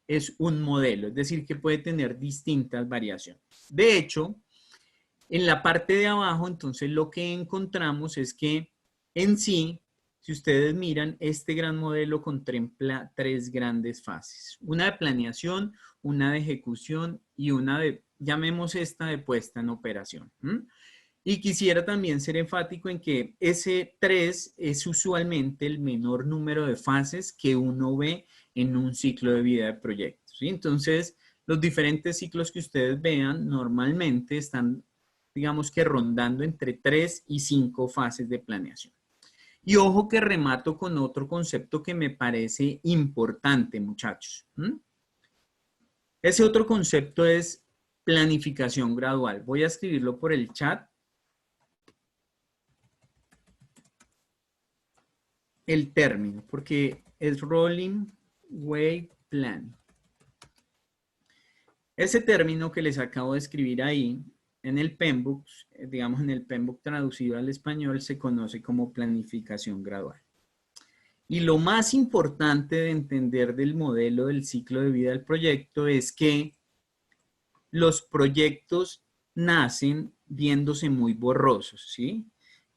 es un modelo, es decir, que puede tener distintas variaciones. De hecho, en la parte de abajo, entonces lo que encontramos es que en sí, si ustedes miran, este gran modelo contempla 3 grandes fases. Una de planeación, una de ejecución y una de, llamemos esta de puesta en operación. Y quisiera también ser enfático en que ese 3 es usualmente el menor número de fases que uno ve en un ciclo de vida de proyectos. ¿Sí? Entonces, los diferentes ciclos que ustedes vean normalmente están, digamos que rondando entre 3 y 5 fases de planeación. Y ojo que remato con otro concepto que me parece importante, muchachos. Ese otro concepto es planificación gradual. Voy a escribirlo por el chat. El término, porque es Rolling Wave Plan. Ese término que les acabo de escribir ahí, en el PMBOK, digamos en el PMBOK traducido al español, se conoce como planificación gradual. Y lo más importante de entender del modelo del ciclo de vida del proyecto es que los proyectos nacen viéndose muy borrosos, ¿sí?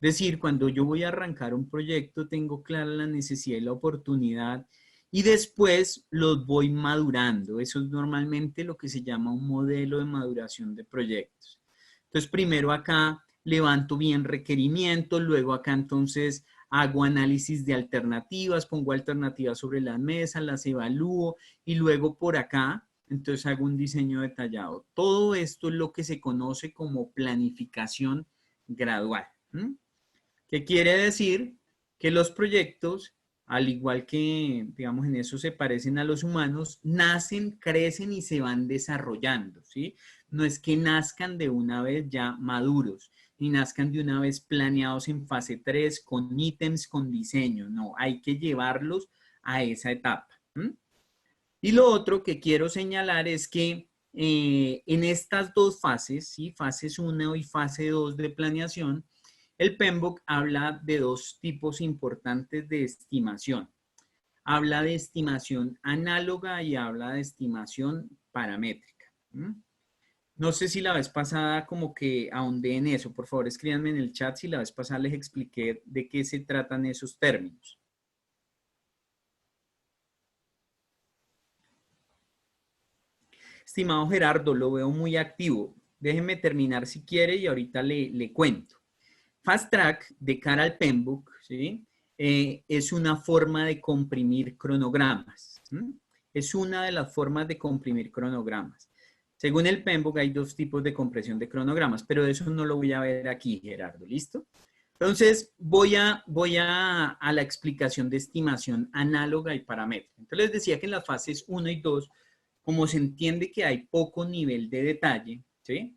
Es decir, cuando yo voy a arrancar un proyecto, tengo clara la necesidad y la oportunidad y después los voy madurando. Eso es normalmente lo que se llama un modelo de maduración de proyectos. Entonces, primero acá levanto bien requerimientos, luego acá entonces hago análisis de alternativas, pongo alternativas sobre la mesa, las evalúo y luego por acá, entonces hago un diseño detallado. Todo esto es lo que se conoce como planificación gradual. ¿Qué quiere decir? Que los proyectos, al igual que, digamos, en eso se parecen a los humanos, nacen, crecen y se van desarrollando, ¿sí? No es que nazcan de una vez ya maduros, ni nazcan de una vez planeados en fase 3 con ítems, con diseño, no, hay que llevarlos a esa etapa. Y lo otro que quiero señalar es que en estas 2 fases, ¿sí? Fases 1 y fase 2 de planeación, el PMBOK habla de 2 tipos importantes de estimación. Habla de estimación análoga y habla de estimación paramétrica. No sé si la vez pasada como que ahondé en eso. Por favor, escríbanme en el chat si la vez pasada les expliqué de qué se tratan esos términos. Estimado Gerardo, lo veo muy activo. Déjenme terminar si quiere y ahorita le cuento. Fast Track, de cara al PMBOK, ¿sí? Es una forma de comprimir cronogramas. Es una de las formas de comprimir cronogramas. Según el PMBOK hay 2 tipos de compresión de cronogramas, pero de eso no lo voy a ver aquí, Gerardo, ¿listo? Entonces, voy a la explicación de estimación análoga y paramétrica. Entonces, les decía que en las fases 1 y 2, como se entiende que hay poco nivel de detalle, ¿sí?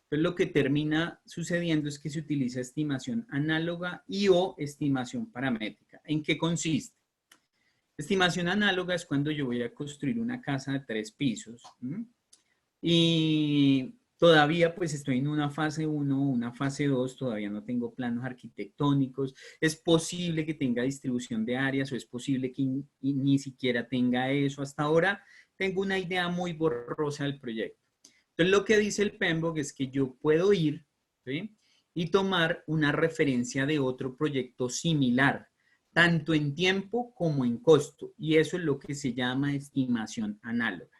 Entonces, lo que termina sucediendo es que se utiliza estimación análoga y o estimación paramétrica. ¿En qué consiste? Estimación análoga es cuando yo voy a construir una casa de 3 pisos y todavía pues estoy en una fase 1, una fase 2, todavía no tengo planos arquitectónicos, es posible que tenga distribución de áreas o es posible que ni siquiera tenga eso. Hasta ahora tengo una idea muy borrosa del proyecto. Entonces, lo que dice el PMBOK es que yo puedo ir, ¿sí? y tomar una referencia de otro proyecto similar, tanto en tiempo como en costo. Y eso es lo que se llama estimación análoga.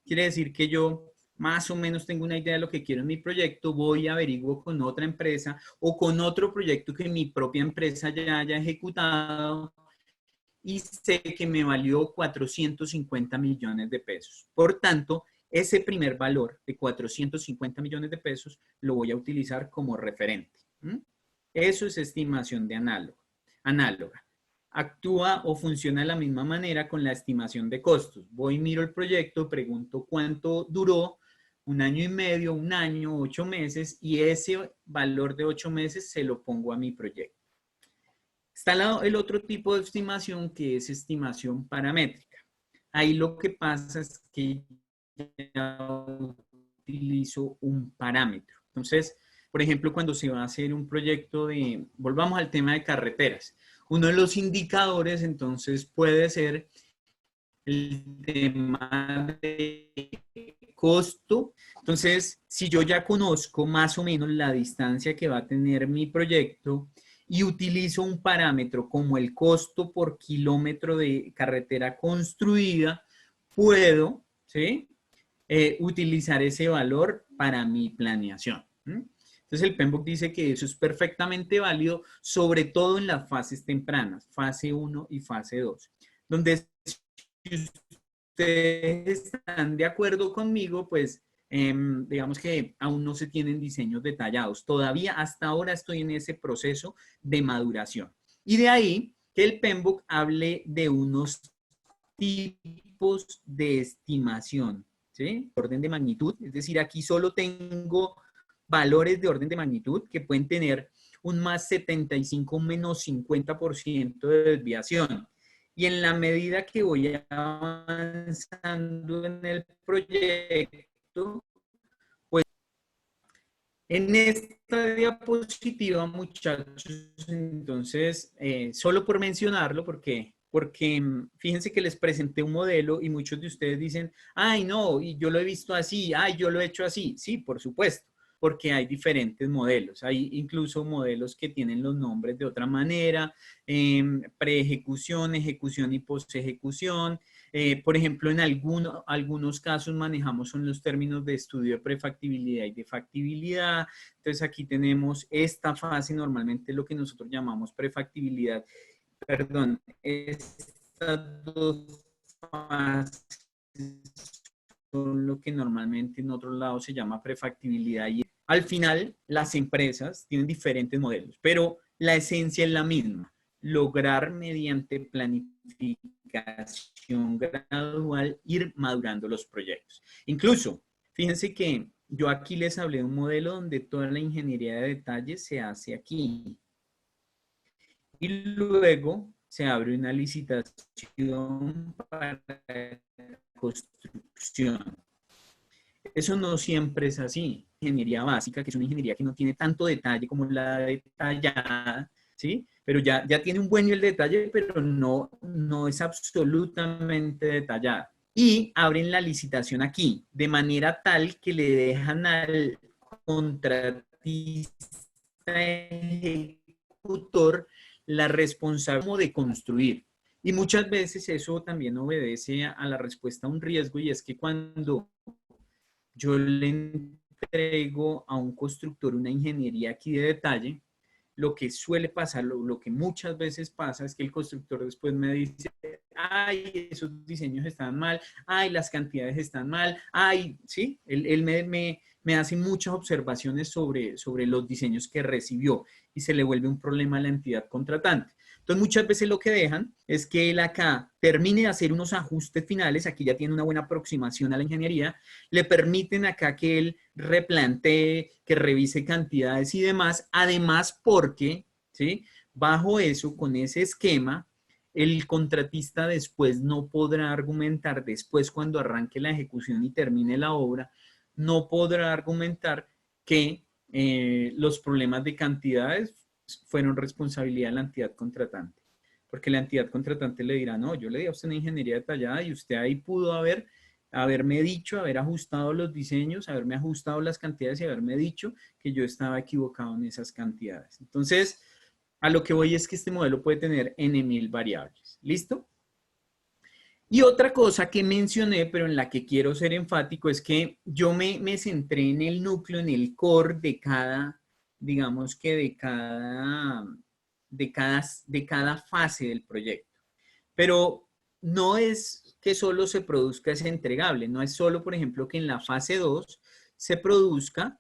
Quiere decir que yo más o menos tengo una idea de lo que quiero en mi proyecto, voy a averiguo con otra empresa o con otro proyecto que mi propia empresa ya haya ejecutado y sé que me valió 450 millones de pesos. Por tanto, ese primer valor de 450 millones de pesos lo voy a utilizar como referente. Eso es estimación de análoga. Actúa o funciona de la misma manera con la estimación de costos. Voy, miro el proyecto, pregunto cuánto duró, 1 año y medio, 1 año, 8 meses, y ese valor de 8 meses se lo pongo a mi proyecto. Está el otro tipo de estimación que es estimación paramétrica. Ahí lo que pasa es que ya utilizo un parámetro. Entonces, por ejemplo, cuando se va a hacer un proyecto de, volvamos al tema de carreteras, uno de los indicadores entonces puede ser el tema de costo. Entonces, si yo ya conozco más o menos la distancia que va a tener mi proyecto y utilizo un parámetro como el costo por kilómetro de carretera construida, puedo, ¿sí? Utilizar ese valor para mi planeación. Entonces el PMBOK dice que eso es perfectamente válido, sobre todo en las fases tempranas, fase 1 y fase 2, donde si ustedes están de acuerdo conmigo, pues digamos que aún no se tienen diseños detallados. Todavía hasta ahora estoy en ese proceso de maduración. Y de ahí que el PMBOK hable de unos tipos de estimación, ¿sí? Orden de magnitud, es decir, aquí solo tengo valores de orden de magnitud que pueden tener un más 75, un menos 50% de desviación. Y en la medida que voy avanzando en el proyecto, pues en esta diapositiva, muchachos, entonces, solo por mencionarlo, porque fíjense que les presenté un modelo y muchos de ustedes dicen, ay, no, y yo lo he visto así, ay, yo lo he hecho así. Sí, por supuesto, porque hay diferentes modelos. Hay incluso modelos que tienen los nombres de otra manera, preejecución, ejecución y postejecución. Por ejemplo, en algunos casos manejamos son los términos de estudio de prefactibilidad y de factibilidad. Entonces aquí tenemos esta fase, normalmente lo que nosotros llamamos prefactibilidad. Perdón, estas dos fases son lo que normalmente en otros lados se llama prefactibilidad. Y al final, las empresas tienen diferentes modelos, pero la esencia es la misma. Lograr mediante planificación gradual ir madurando los proyectos. Incluso, fíjense que yo aquí les hablé de un modelo donde toda la ingeniería de detalles se hace aquí. Y luego se abre una licitación para construcción. Eso no siempre es así. Ingeniería básica, que es una ingeniería que no tiene tanto detalle como la detallada, ¿sí? Pero ya tiene un buen nivel de detalle, pero no es absolutamente detallada. Y abren la licitación aquí, de manera tal que le dejan al contratista ejecutor la responsabilidad de construir. Y muchas veces eso también obedece a la respuesta a un riesgo, y es que cuando yo le entrego a un constructor una ingeniería aquí de detalle, lo que suele pasar, lo que muchas veces pasa es que el constructor después me dice, ay, esos diseños están mal, ay, las cantidades están mal, ay, sí, él me hace muchas observaciones sobre los diseños que recibió y se le vuelve un problema a la entidad contratante. Entonces, muchas veces lo que dejan es que él acá termine de hacer unos ajustes finales, aquí ya tiene una buena aproximación a la ingeniería, le permiten acá que él replantee, que revise cantidades y demás, además porque, ¿sí? Bajo eso, con ese esquema, el contratista después no podrá argumentar, después cuando arranque la ejecución y termine la obra, no podrá argumentar que los problemas de cantidades fueron responsabilidad de la entidad contratante. Porque la entidad contratante le dirá, no, yo le di a usted una ingeniería detallada y usted ahí pudo haber haberme dicho, haber ajustado los diseños, haberme ajustado las cantidades y haberme dicho que yo estaba equivocado en esas cantidades. Entonces, a lo que voy es que este modelo puede tener n.000 variables. ¿Listo? Y otra cosa que mencioné, pero en la que quiero ser enfático, es que yo me centré en el núcleo, en el core de cada, digamos que de cada fase del proyecto. Pero no es que solo se produzca ese entregable, no es solo, por ejemplo, que en la fase 2 se produzca,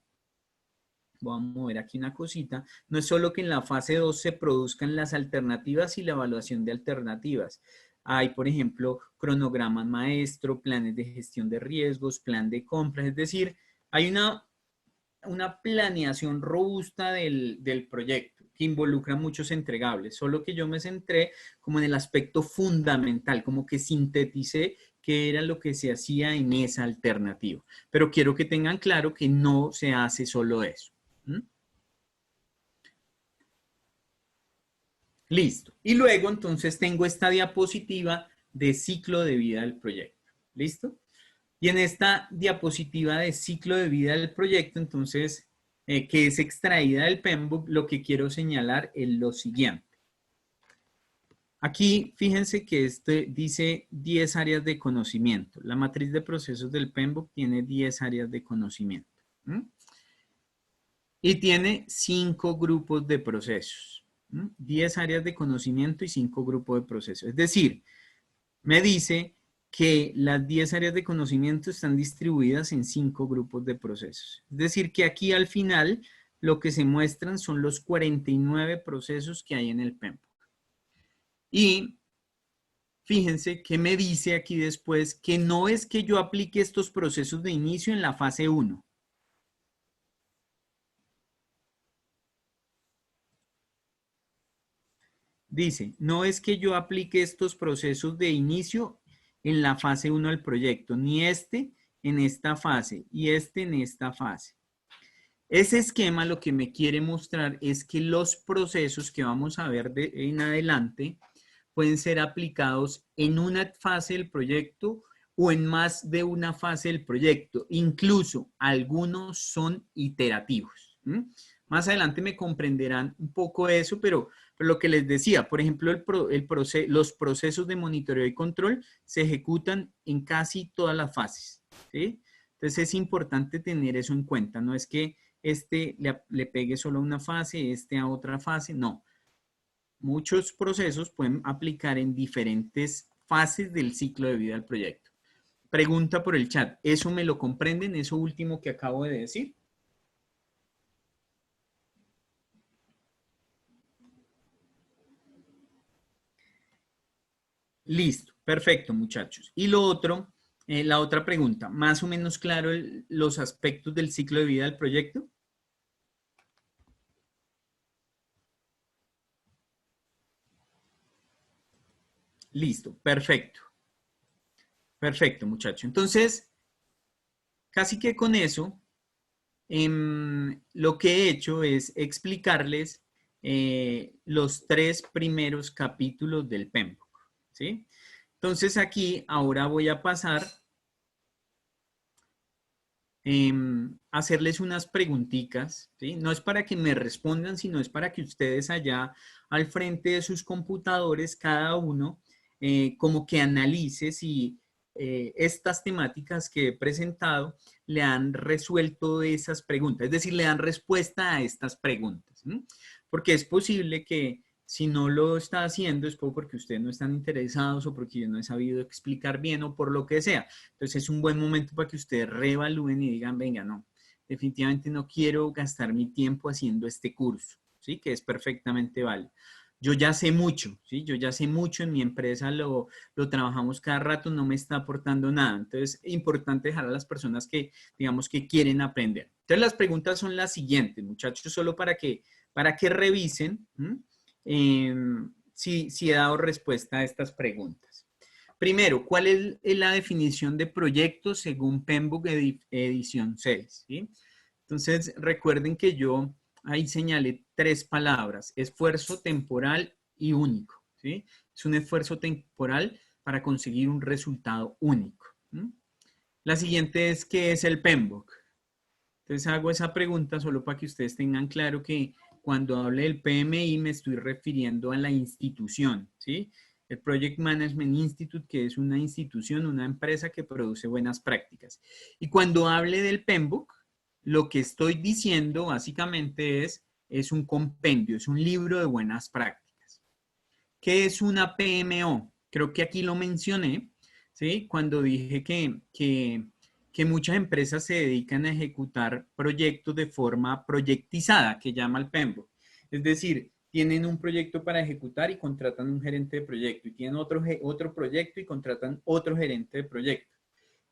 voy a mover aquí una cosita, no es solo que en la fase 2 se produzcan las alternativas y la evaluación de alternativas. Hay, por ejemplo, cronogramas maestro, planes de gestión de riesgos, plan de compras, es decir, hay una planeación robusta del proyecto que involucra muchos entregables, solo que yo me centré como en el aspecto fundamental, como que sinteticé qué era lo que se hacía en esa alternativa. Pero quiero que tengan claro que no se hace solo eso. ¿Mm? Listo. Y luego entonces tengo esta diapositiva de ciclo de vida del proyecto. ¿Listo? Y en esta diapositiva de ciclo de vida del proyecto, entonces, que es extraída del PMBOK, lo que quiero señalar es lo siguiente. Aquí, fíjense que este dice 10 áreas de conocimiento. La matriz de procesos del PMBOK tiene 10 áreas de conocimiento. ¿Mm? Y tiene 5 grupos de procesos. 10 áreas de conocimiento y 5 grupos de procesos. Es decir, me dice que las 10 áreas de conocimiento están distribuidas en 5 grupos de procesos. Es decir, que aquí al final lo que se muestran son los 49 procesos que hay en el PMBOK. Y fíjense que me dice aquí después que no es que yo aplique estos procesos de inicio en la fase 1. Dice, no es que yo aplique estos procesos de inicio en la fase 1 del proyecto, ni este en esta fase y este en esta fase. Ese esquema lo que me quiere mostrar es que los procesos que vamos a ver en adelante pueden ser aplicados en una fase del proyecto o en más de una fase del proyecto. Incluso algunos son iterativos. Más adelante me comprenderán un poco eso, pero lo que les decía, por ejemplo, los procesos de monitoreo y control se ejecutan en casi todas las fases. ¿Sí? Entonces es importante tener eso en cuenta. No es que este le pegue solo a una fase, este a otra fase, no. Muchos procesos pueden aplicar en diferentes fases del ciclo de vida del proyecto. Pregunta por el chat, ¿eso me lo comprenden? ¿Eso último que acabo de decir? Listo, perfecto, muchachos. Y lo otro, la otra pregunta, ¿más o menos claro los aspectos del ciclo de vida del proyecto? Listo, perfecto. Perfecto, muchachos. Entonces, casi que con eso, lo que he hecho es explicarles los 3 primeros capítulos del PMBOK, ¿sí? Entonces aquí ahora voy a pasar a hacerles unas preguntitas, ¿sí? No es para que me respondan, sino es para que ustedes allá al frente de sus computadores, cada uno, como que analice si estas temáticas que he presentado le han resuelto esas preguntas, es decir, le dan respuesta a estas preguntas, ¿sí? Porque es posible que si no lo está haciendo es porque ustedes no están interesados o porque yo no he sabido explicar bien o por lo que sea. Entonces es un buen momento para que ustedes reevalúen y digan, venga, no, definitivamente no quiero gastar mi tiempo haciendo este curso, ¿sí? Que es perfectamente válido. Yo ya sé mucho, ¿sí? Yo ya sé mucho, en mi empresa lo trabajamos cada rato, no me está aportando nada. Entonces, es importante dejar a las personas que, digamos, que quieren aprender. Entonces, las preguntas son las siguientes, muchachos, solo para que revisen si he dado respuesta a estas preguntas. Primero, ¿cuál es la definición de proyecto según PMBOK edición 6? ¿Sí? Entonces, recuerden que yo ahí señalé 3 palabras, esfuerzo temporal y único. ¿Sí? Es un esfuerzo temporal para conseguir un resultado único. La siguiente es, ¿qué es el PMBOK? Entonces hago esa pregunta solo para que ustedes tengan claro que cuando hable del PMI me estoy refiriendo a la institución, ¿sí? El Project Management Institute, que es una institución, una empresa que produce buenas prácticas. Y cuando hable del PMBOK, lo que estoy diciendo básicamente es un compendio, es un libro de buenas prácticas. ¿Qué es una PMO? Creo que aquí lo mencioné, ¿sí? Cuando dije que muchas empresas se dedican a ejecutar proyectos de forma proyectizada, que llama el PMBOK. Es decir, tienen un proyecto para ejecutar y contratan un gerente de proyecto, y tienen otro proyecto y contratan otro gerente de proyecto.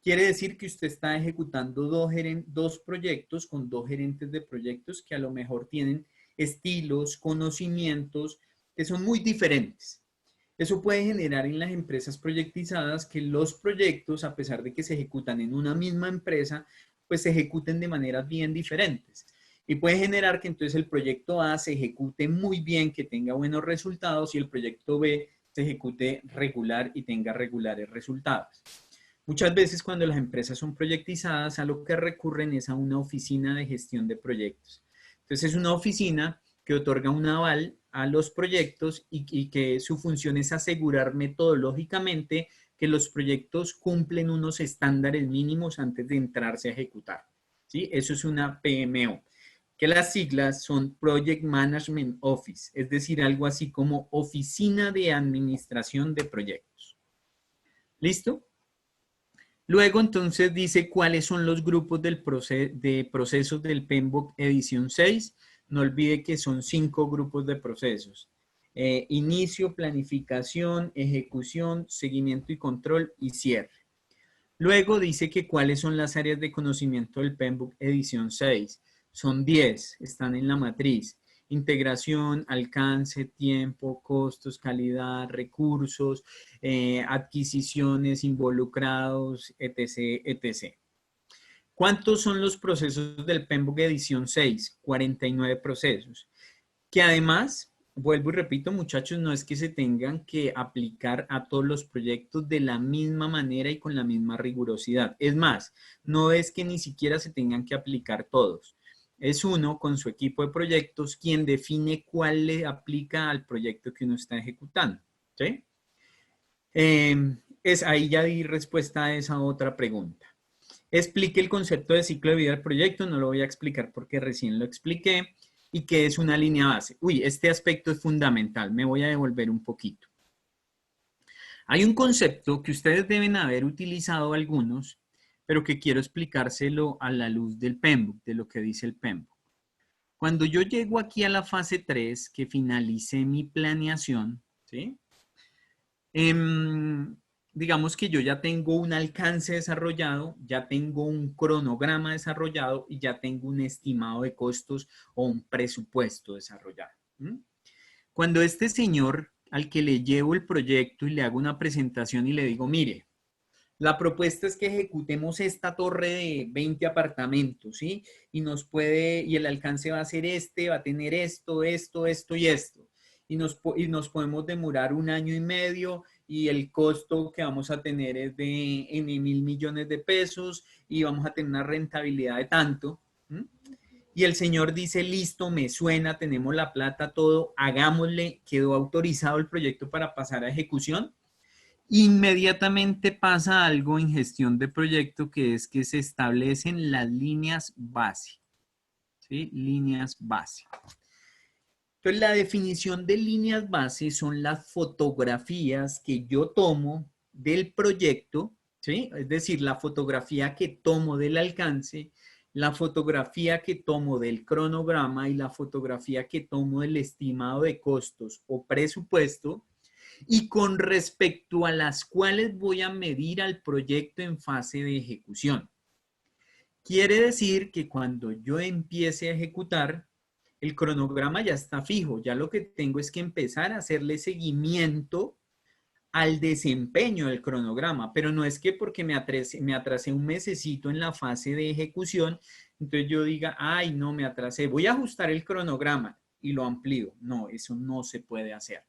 Quiere decir que usted está ejecutando dos proyectos con dos gerentes de proyectos que a lo mejor tienen estilos, conocimientos que son muy diferentes. Eso puede generar en las empresas proyectizadas que los proyectos, a pesar de que se ejecutan en una misma empresa, pues se ejecuten de maneras bien diferentes. Y puede generar que entonces el proyecto A se ejecute muy bien, que tenga buenos resultados, y el proyecto B se ejecute regular y tenga regulares resultados. Muchas veces cuando las empresas son proyectizadas, a lo que recurren es a una oficina de gestión de proyectos. Entonces es una oficina que otorga un aval a los proyectos y que su función es asegurar metodológicamente que los proyectos cumplen unos estándares mínimos antes de entrarse a ejecutar. ¿Sí? Eso es una PMO, que las siglas son Project Management Office, es decir, algo así como Oficina de Administración de Proyectos. ¿Listo? Luego entonces dice cuáles son los grupos de procesos del PMBOK edición 6. No olvide que son 5 grupos de procesos. Inicio, planificación, ejecución, seguimiento y control y cierre. Luego dice que cuáles son las áreas de conocimiento del PMBOK edición 6. Son 10, están en la matriz. Integración, alcance, tiempo, costos, calidad, recursos, adquisiciones, involucrados, etc., etc. ¿Cuántos son los procesos del PMBOK edición 6? 49 procesos. Que además, vuelvo y repito, muchachos, no es que se tengan que aplicar a todos los proyectos de la misma manera y con la misma rigurosidad. Es más, no es que ni siquiera se tengan que aplicar todos. Es uno con su equipo de proyectos quien define cuál le aplica al proyecto que uno está ejecutando. ¿Sí? Ahí ya di respuesta a esa otra pregunta. Explique el concepto de ciclo de vida del proyecto, no lo voy a explicar porque recién lo expliqué. ¿Y qué es una línea base? Uy, este aspecto es fundamental, me voy a devolver un poquito. Hay un concepto que ustedes deben haber utilizado algunos, pero que quiero explicárselo a la luz del PMBOK, de lo que dice el PMBOK. Cuando yo llego aquí a la fase 3, que finalicé mi planeación, ¿sí? Digamos que yo ya tengo un alcance desarrollado, ya tengo un cronograma desarrollado y ya tengo un estimado de costos o un presupuesto desarrollado. Cuando este señor al que le llevo el proyecto y le hago una presentación y le digo, mire, la propuesta es que ejecutemos esta torre de 20 apartamentos, ¿sí? Y el alcance va a ser va a tener esto, esto, esto y esto. Y nos podemos demorar 1 año y medio y el costo que vamos a tener es de N mil millones de pesos y vamos a tener una rentabilidad de tanto. Y el señor dice, listo, me suena, tenemos la plata, todo, hagámosle, quedó autorizado el proyecto para pasar a ejecución. Inmediatamente pasa algo en gestión de proyecto, que es que se establecen las líneas base. ¿Sí? Líneas base. Entonces, la definición de líneas base son las fotografías que yo tomo del proyecto, ¿sí? Es decir, la fotografía que tomo del alcance, la fotografía que tomo del cronograma y la fotografía que tomo del estimado de costos o presupuesto, y con respecto a las cuales voy a medir al proyecto en fase de ejecución. Quiere decir que cuando yo empiece a ejecutar, el cronograma ya está fijo, ya lo que tengo es que empezar a hacerle seguimiento al desempeño del cronograma, pero no es que porque me atrasé un mesecito en la fase de ejecución, entonces yo diga, ay, no, me atrasé, voy a ajustar el cronograma y lo amplío. No, eso no se puede hacer.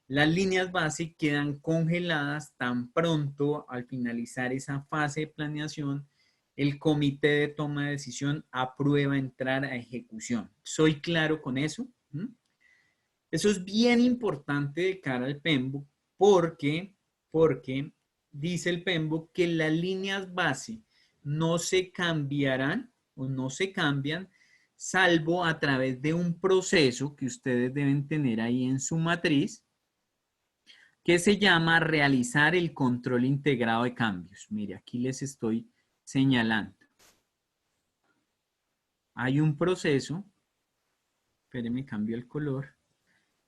Las líneas base quedan congeladas tan pronto al finalizar esa fase de planeación, el comité de toma de decisión aprueba entrar a ejecución. ¿Soy claro con eso? ¿Mm? Eso es bien importante de cara al PMBOK porque dice el PMBOK que las líneas base no se cambiarán o no se cambian salvo a través de un proceso que ustedes deben tener ahí en su matriz, que se llama realizar el control integrado de cambios. Mire, aquí les estoy señalando. Hay un proceso, espérenme, cambio el color,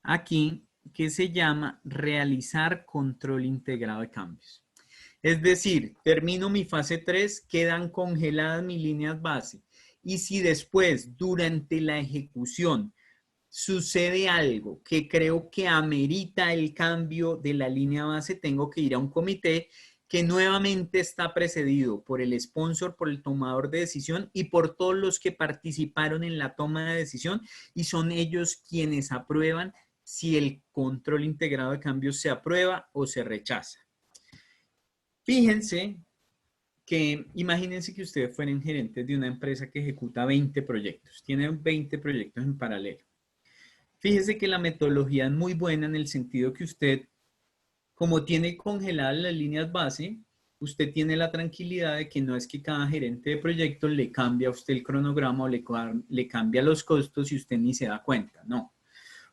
aquí, que se llama realizar control integrado de cambios. Es decir, termino mi fase 3, quedan congeladas mis líneas base. Y si después, durante la ejecución, sucede algo que creo que amerita el cambio de la línea base, tengo que ir a un comité que nuevamente está precedido por el sponsor, por el tomador de decisión y por todos los que participaron en la toma de decisión, y son ellos quienes aprueban si el control integrado de cambios se aprueba o se rechaza. Fíjense que imagínense que ustedes fueran gerentes de una empresa que ejecuta 20 proyectos, tienen 20 proyectos en paralelo. Fíjese que la metodología es muy buena en el sentido que usted, como tiene congeladas las líneas base, usted tiene la tranquilidad de que no es que cada gerente de proyecto le cambie a usted el cronograma o le cambia los costos y usted ni se da cuenta, no.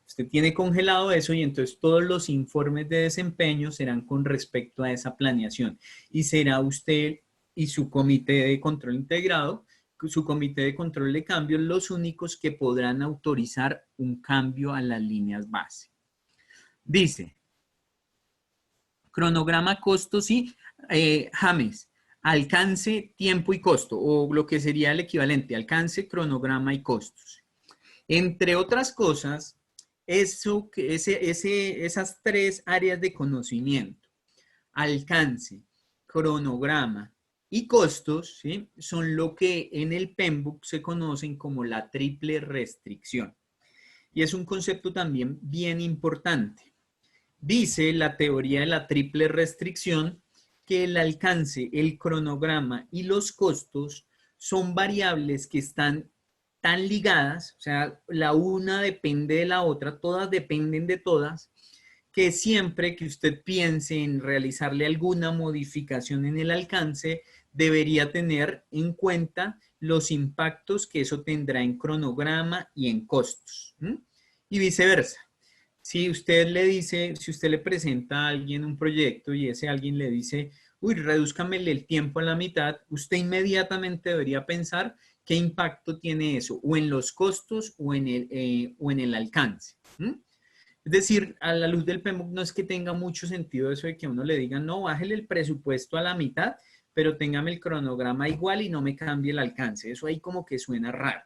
Usted tiene congelado eso y entonces todos los informes de desempeño serán con respecto a esa planeación y será usted y su comité de control integrado, su comité de control de cambios, los únicos que podrán autorizar un cambio a las líneas base. Dice, cronograma, costos y James, alcance, tiempo y costo, o lo que sería el equivalente, alcance, cronograma y costos. Entre otras cosas, esas tres áreas de conocimiento, alcance, cronograma y costos, ¿sí?, son lo que en el PMBOK se conocen como la triple restricción. Y es un concepto también bien importante. Dice la teoría de la triple restricción que el alcance, el cronograma y los costos son variables que están tan ligadas, o sea, la una depende de la otra, todas dependen de todas, que siempre que usted piense en realizarle alguna modificación en el alcance, debería tener en cuenta los impactos que eso tendrá en cronograma y en costos. Y viceversa. Si usted le dice, si usted le presenta a alguien un proyecto y ese alguien le dice, uy, redúzcamele el tiempo a la mitad, usted inmediatamente debería pensar qué impacto tiene eso, o en los costos o en el alcance. Es decir, a la luz del PMBOK no es que tenga mucho sentido eso de que a uno le diga, no, bájele el presupuesto a la mitad, pero téngame el cronograma igual y no me cambie el alcance. Eso ahí como que suena raro.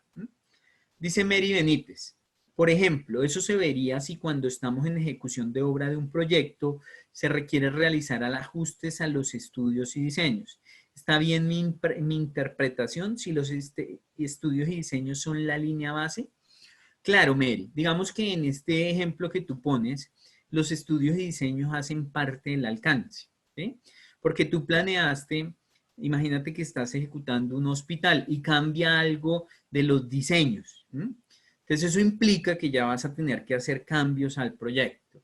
Dice Mary Benítez, por ejemplo, eso se vería si cuando estamos en ejecución de obra de un proyecto se requiere realizar ajustes a los estudios y diseños. ¿Está bien mi interpretación si los estudios y diseños son la línea base? Claro, Mary, digamos que en este ejemplo que tú pones, los estudios y diseños hacen parte del alcance, ¿sí? Porque tú planeaste, imagínate que estás ejecutando un hospital y cambia algo de los diseños. Entonces eso implica que ya vas a tener que hacer cambios al proyecto.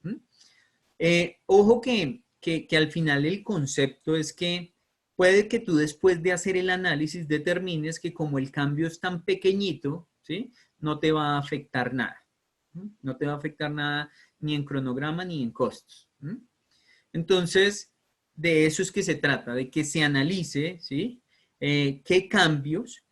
Ojo que al final el concepto es que puede que tú después de hacer el análisis determines que como el cambio es tan pequeñito, ¿sí?, no te va a afectar nada. No te va a afectar nada ni en cronograma ni en costos. Entonces, de eso es que se trata, de que se analice, ¿sí?, qué cambios